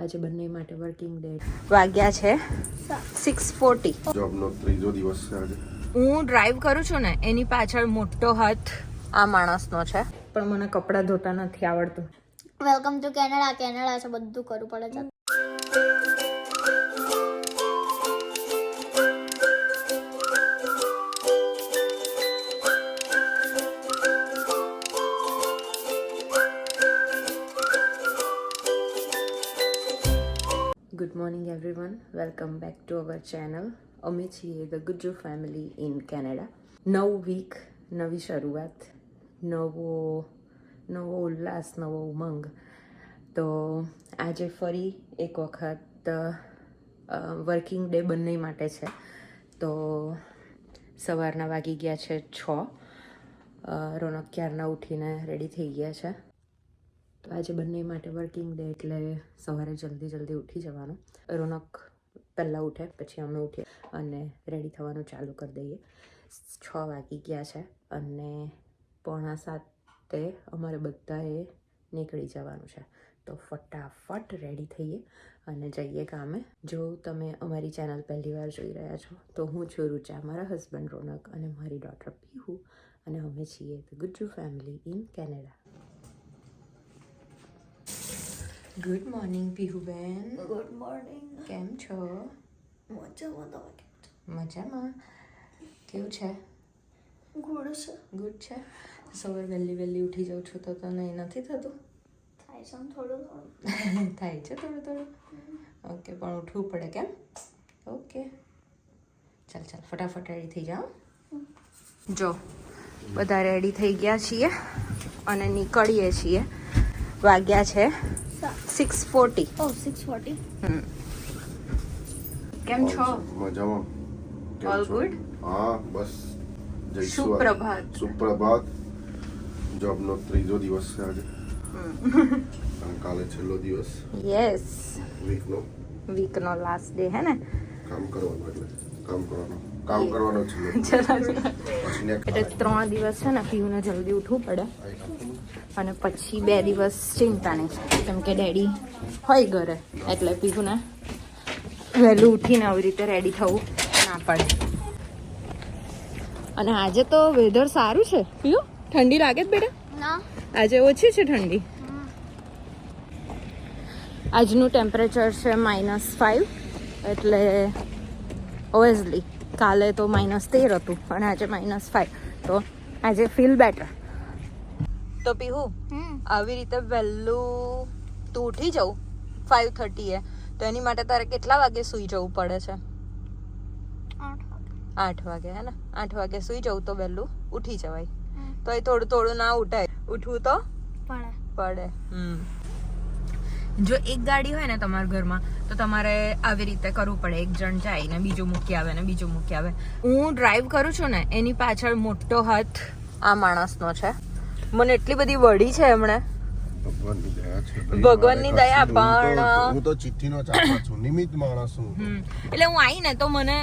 આજે બંને માટે વર્કિંગ ડે. વાગ્યા છે 6:40. જોબનો ત્રીજો દિવસ છે આજે. હું ડ્રાઈવ કરું છું ને એની પાછળ મોટો હાથ આ માણસનો છે, પણ મને કપડાં ધોતા નથી આવડતું. Welcome to Canada. કેનેડા છે, બધું કરવું પડે છે. Good morning everyone, welcome back to our channel. અમે છીએ the Gujju family in Canada. નવું વીક, નવી શરૂઆત, નવો ઉલ્લાસ, નવો ઉમંગ. તો આજે ફરી એક વખત વર્કિંગ ડે બંને માટે છે. તો સવારના વાગી ગયા છે 6. રોનક ક્યારના ઉઠીને રેડી થઈ ગયા છે. તો આજે બંને માટે વર્કિંગ ડે એટલે સવારે જલ્દી ઉઠી જવાનું. રોનક પહેલાં ઉઠે, પછી અમે ઉઠીએ અને રેડી થવાનું ચાલુ કરી દઈએ. 6 વાગી ગયા છે અને 6:45 અમારે બધાએ નીકળી જવાનું છે. તો ફટાફટ રેડી થઈએ અને જઈએ કામે. જો તમે અમારી ચેનલ પહેલી વાર જોઈ રહ્યા છો તો હું છું રુચા, મારા હસબન્ડ રોનક અને મારી ડોટર પીહુ, અને અમે છીએ the Gujju family in Canada. Good morning પીહુબેન. Good morning. કેમ છો? મજામાં. કેવું છે? ગુડ છે. ગુડ છે. સવારે વહેલી ઉઠી જાઉં છું તો તને નથી થતું? થાય છે થોડું. થાય છે થોડું. ઓકે, પણ ઉઠવું પડે કેમ? ઓકે, ચાલ ફટાફટ રેડી થઈ જાઓ. જો બધા રેડી થઈ ગયા છીએ અને નીકળીએ છીએ. વાગ્યા છે 6:40. 6:40. કેમ છો? મજામાં. All good? હા, બસ જઈશું. સુપ્રભાત. જોબનો ત્રીજો દિવસ છે આજે અને કાલે છેલ્લો દિવસ. યસ, વીકનો લાસ્ટ ડે હે ને. કામ કરવાનો છે. એટલે 3 દિવસ છે ને પીયુને જલ્દી ઉઠવું પડે અને પછી 2 દિવસ ચિંતાની, કેમ કે ડેડી હોય ઘરે એટલે પીયુને વહેલું ઉઠીને આવી રીતે રેડી થવું ના પડે. અને આજે તો વેધર સારું છે પીયુ. ઠંડી લાગે જ બેટા? ના, આજે ઓછી છે ઠંડી. આજનું ટેમ્પરેચર છે -5, એટલે ઓબ્વિયસલી કાલે તો -13 હતું અને આજે -5, તો આજે ફીલ બેટર. તો પીહુ, આવી રીતે વહેલું તું ઉઠી જાઉં 5:30 તો એની માટે તારે કેટલા વાગે સૂઈ જવું પડે છે? 8 વાગે હે ને. 8 વાગે સૂઈ જવું તો વહેલું ઉઠી જવાય. તો એ થોડું ના ઉઠાય, ઉઠવું તો પડે. જો એક ગાડી હોય ને તમારા ઘરમાં તો તમારે આવી રીતે કરવું પડે. એક જણ જાય ને બીજું મૂકી આવે ને બીજું મૂકી આવે. હું ડ્રાઈવ કરું છું ને એની પાછળ મોટો હાથ આ માણસનો છે. મને એટલી બધી વળી છે એમણે. ભગવાનની દયા. પણ હું તો ચિઠ્ઠીનો ચાપા છું, નિમિત્ત માણસ છું. એટલે હું આવી ને તો મને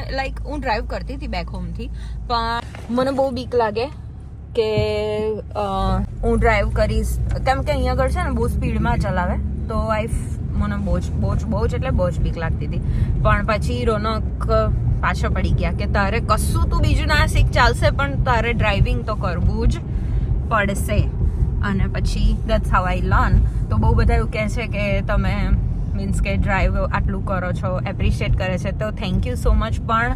હું ડ્રાઈવ કરતી હતી બેક હોમ થી, પણ મને બહુ બીક લાગે કે હું ડ્રાઈવ કરીશ, કેમ કે અહીંયા આગળ છે ને બહુ સ્પીડમાં ચલાવે તો મને બહુ જ બીક લાગતી હતી. પણ પછી રોનક પાછળ પડી ગયા કે તારે કશું તું બીજું ના શીખ, ચાલશે પણ તારે ડ્રાઇવિંગ તો કરવું જ પડશે. અને પછી દેટ્સ હાઉ આઈ લર્ન. તો બહુ બધા એવું કહે છે કે તમે મીન્સ કે ડ્રાઈવ આટલું કરો છો, એપ્રિશિએટ કરે છે, તો થેન્ક યુ સો મચ. પણ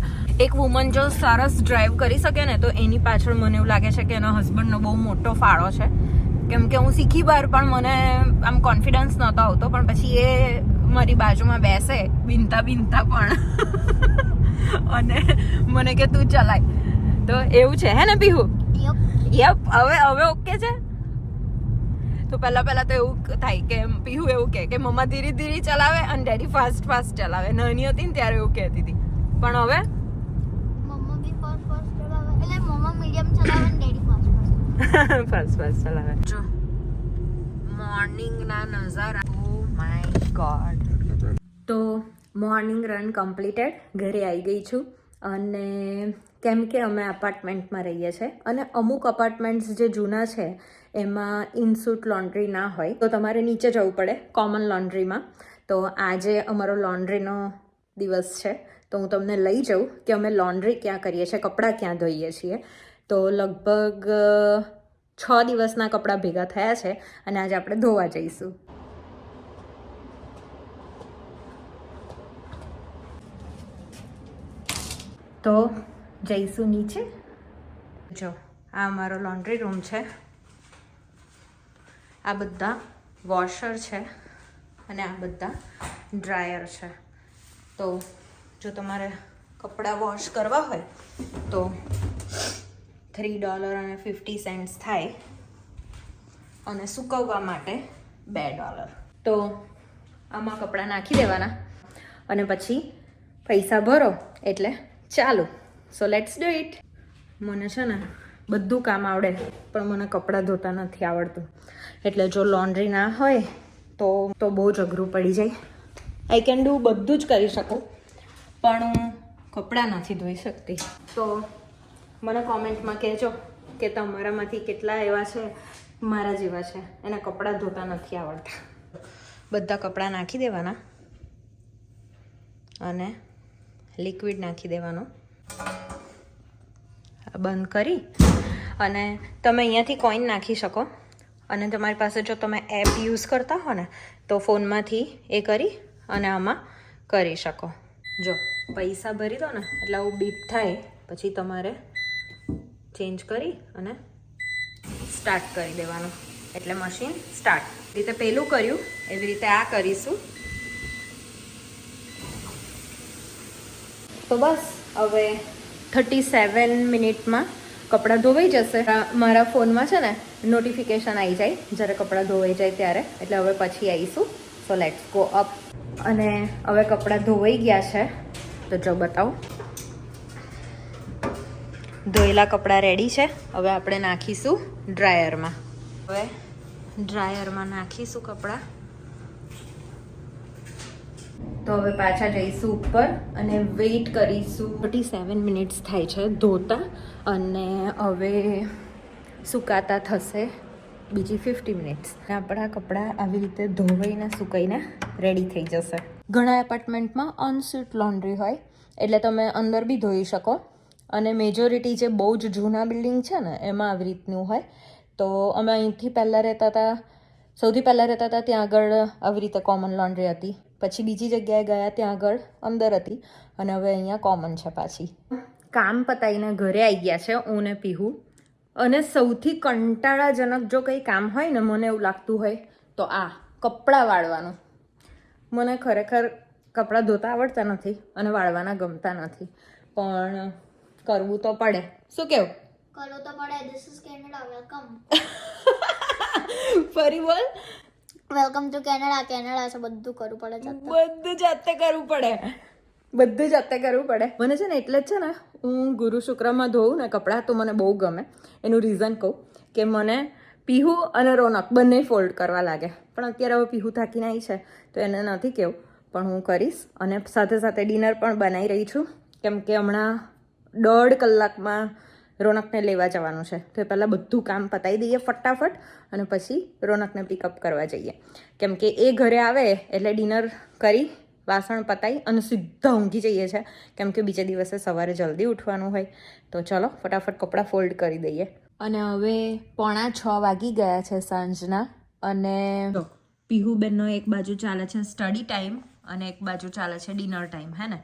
એક વુમન જો સરસ ડ્રાઈવ કરી શકે ને તો એની પાછળ મને એવું લાગે છે કે એનો હસબન્ડનો બહુ મોટો ફાળો છે. કેમ કે હું શીખી બાર પણ મને આમ કોન્ફિડન્સ નહોતો આવતો, પણ પછી એ મારી બાજુમાં બેસે બિનતા પણ અને મને કે તું ચલાય. તો એવું છે હે ને પીહુ? યપ. હવે ઓકે છે. તો પહેલા તો એવું થાય કે પીહુ એવું કે મમ્મા ધીરે ચલાવે અને ડેડી ફાસ્ટ ચલાવે. નાની હતી ને ત્યારે એવું કહેતી હતી, પણ હવે મમ્મા બી ફાસ્ટ ચલાવે. એટલે મમ્મા મીડિયમ ચલાવે ને ડેડી ફાસ્ટ ચલાવે. જો મોર્નિંગના નજારા, ઓ માય ગોડ. તો મોર્નિંગ રન કમ્પ્લીટેડ. ઘરે આવી ગઈ છું. અને કેમ કે અમે અપાર્ટમેન્ટમાં રહીએ છીએ અને અમુક અપાર્ટમેન્ટ્સ જે જૂના છે એમાં ઇનસુટ લોન્ડ્રી ના હોય તો તમારે નીચે જવું પડે કોમન લોન્ડ્રીમાં. તો તો આજે અમારો લોન્ડ્રીનો દિવસ છે, તો હું તમને લઈ જાઉં કે અમે લોન્ડ્રી ક્યાં કરીએ છીએ, કપડાં ક્યાં ધોઈએ છીએ. તો લગભગ 6 દિવસના કપડાં ભેગા થયા છે અને આજે આપણે ધોવા જઈશું. તો જઈશું નીચે. જો આ અમારો લોન્ડ્રી રૂમ છે, આ બધા વોશર છે અને આ બધા ડ્રાયર છે. તો જો તમારે કપડાં વોશ કરવા હોય તો $3.50 થાય અને સૂકવવા માટે $2. તો આમાં કપડાં નાખી દેવાના અને પછી પૈસા ભરો એટલે ચાલુ. So let's do it. મને છે ને બધું કામ આવડે પણ મને કપડાં ધોતા નથી આવડતું, એટલે જો લોન્ડ્રી ના હોય તો બહુ જ અઘરું પડી જાય. આઈ કેન ડુ બધું જ કરી શકું પણ હું કપડાં નથી ધોઈ શકતી. તો મને કોમેન્ટમાં કહેજો કે તમારામાંથી કેટલા એવા છે મારા જેવા છે એને કપડાં ધોતા નથી આવડતા. બધા કપડાં નાખી દેવાના અને લિક્વિડ નાખી દેવાનું, બંધ કરી અને તમે અહીંયાથી કોઈન નાખી શકો. અને તમારી પાસે જો તમે એપ યુઝ કરતા હો ને તો ફોનમાંથી એ કરી અને આમાં કરી શકો. જો પૈસા ભરી દો ને એટલે આવું બીપ થાય, પછી તમારે ચેન્જ કરી અને સ્ટાર્ટ કરી દેવાનું એટલે મશીન સ્ટાર્ટ. રીતે પેલું કર્યું એવી રીતે આ કરીશું. તો બસ હવે 37 મિનિટમાં કપડાં ધોવાઈ જશે. મારા ફોનમાં છે ને નોટિફિકેશન આવી જાય જ્યારે કપડાં ધોવાઈ જાય ત્યારે, એટલે હવે પછી આવીશું. So let's go up. અને હવે કપડાં ધોવાઈ ગયા છે તો જો બતાવું, ધોયેલા કપડાં રેડી છે. હવે આપણે નાખીશું ડ્રાયરમાં. હવે ડ્રાયરમાં નાખીશું કપડાં. તો હવે પાછા જઈશું ઉપર અને વેઇટ કરીશું. 37 મિનિટ્સ થાય છે ધોતા અને હવે સુકાતા થશે બીજી 50 મિનિટ્સ. આપણા કપડાં આવી રીતે ધોવાઈને સુકાઈને રેડી થઈ જશે. ઘણા એપાર્ટમેન્ટમાં અનસ્યુટ લોન્ડ્રી હોય એટલે તમે અંદર બી ધોઈ શકો, અને મેજોરિટી જે બહુ જ જૂના બિલ્ડિંગ છે ને એમાં આવી રીતનું હોય. તો અમે અહીંથી સૌથી પહેલાં રહેતા હતા ત્યાં આગળ આવી રીતે કોમન લોન્ડ્રી હતી. પછી બીજી જગ્યાએ ગયા ત્યાં આગળ અંદર હતી અને હવે અહીંયા કોમન છે પાછી. કામ પતાવીને ઘરે આવી ગયા છે હું ને પીહુ. અને સૌથી કંટાળાજનક જો કંઈ કામ હોય ને મને એવું લાગતું હોય તો આ કપડાં વાળવાનું. મને ખરેખર કપડાં ધોતા આવડતા નથી અને વાળવાના ગમતા નથી, પણ કરવું તો પડે. શું કેવું? કરવું તો પડે. This is Canada. વેલકમ. ફરી બોલ. Welcome to Canada. કેનેડા છે, બધું કરવું પડે. બધું જાતે કરવું પડે. મને છે ને એટલે જ છે ને હું ગુરુ શુક્રમાં ધોઉં ને કપડાં તો મને બહુ ગમે. એનું રીઝન કહું કે મને પીહુ અને રોનક બંને ફોલ્ડ કરવા લાગે, પણ અત્યારે હવે પીહુ થાકીને આવી છે તો એને નથી કહેવું, પણ હું કરીશ. અને સાથે સાથે ડિનર પણ બનાવી રહી છું કેમ કે હમણાં 1.5 કલાકમાં રોનકને લેવા જવાનું છે. તો એ પહેલાં બધું કામ પતાવી દઈએ ફટાફટ અને પછી રોનકને પિકઅપ કરવા જઈએ, કેમ કે એ ઘરે આવે એટલે ડિનર કરી વાસણ પતાવી અને સીધા ઊંઘી જઈએ છે કેમ કે બીજા દિવસે સવારે જલ્દી ઉઠવાનું હોય. તો ચલો ફટાફટ કપડાં ફોલ્ડ કરી દઈએ. અને હવે 5:45 વાગી ગયા છે સાંજના. અને પીહુબેનનો એક બાજુ ચાલે છે સ્ટડી ટાઈમ અને એક બાજુ ચાલે છે ડિનર ટાઈમ, હે ને?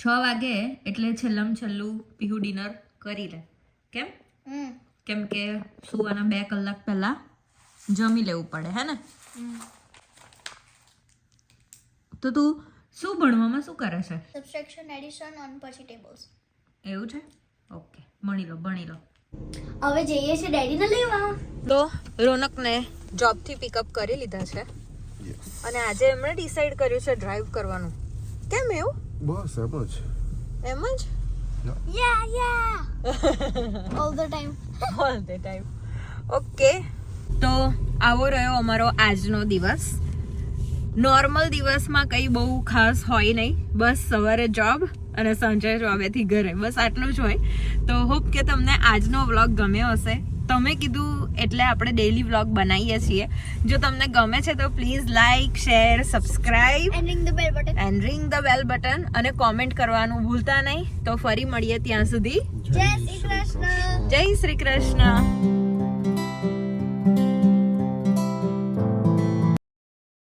6 વાગે એટલે છેલ્લું પીહુ ડિનર કરી લે. કેમ? કેમ કે સુવાના 2 કલાક પહેલા જમી લેવું પડે, હે ને? તો તું શું ભણવામાં શું કરે છે? સબટ્રેક્શન, એડિશન અને પછી ટેબલ્સ. એવું છે? ઓકે, ભણી લો. હવે જઈએ છે ડેડીને લેવા. તો રોનકને જોબથી પિકઅપ કરી લીધા છે અને આજે એમણે ડિસાઈડ કર્યું છે ડ્રાઈવ કરવાનું. કેમ એવું? બસ એમ જ યા ઓલ ધ ટાઈમ. ઓકે, તો આવો રહ્યો અમારો આજનો દિવસ. નોર્મલ દિવસમાં કંઈ બહુ ખાસ હોય નહીં, બસ સવારે જોબ અને સાંજે જોબેથી ઘરે, બસ આટલું જ હોય. તો હોપ કે તમને આજનો વ્લોગ ગમ્યો હશે. તમે કીધું એટલે આપણે ડેઈલી વ્લોગ બનાવીએ છીએ. જો તમને ગમે છે તો please like, share, subscribe And ring the bell button. And ring the bell button અને કોમેન્ટ કરવાનું ભૂલતા નહીં. તો ફરી મળીએ ત્યાં સુધી જય શ્રી કૃષ્ણ. જય શ્રી કૃષ્ણ.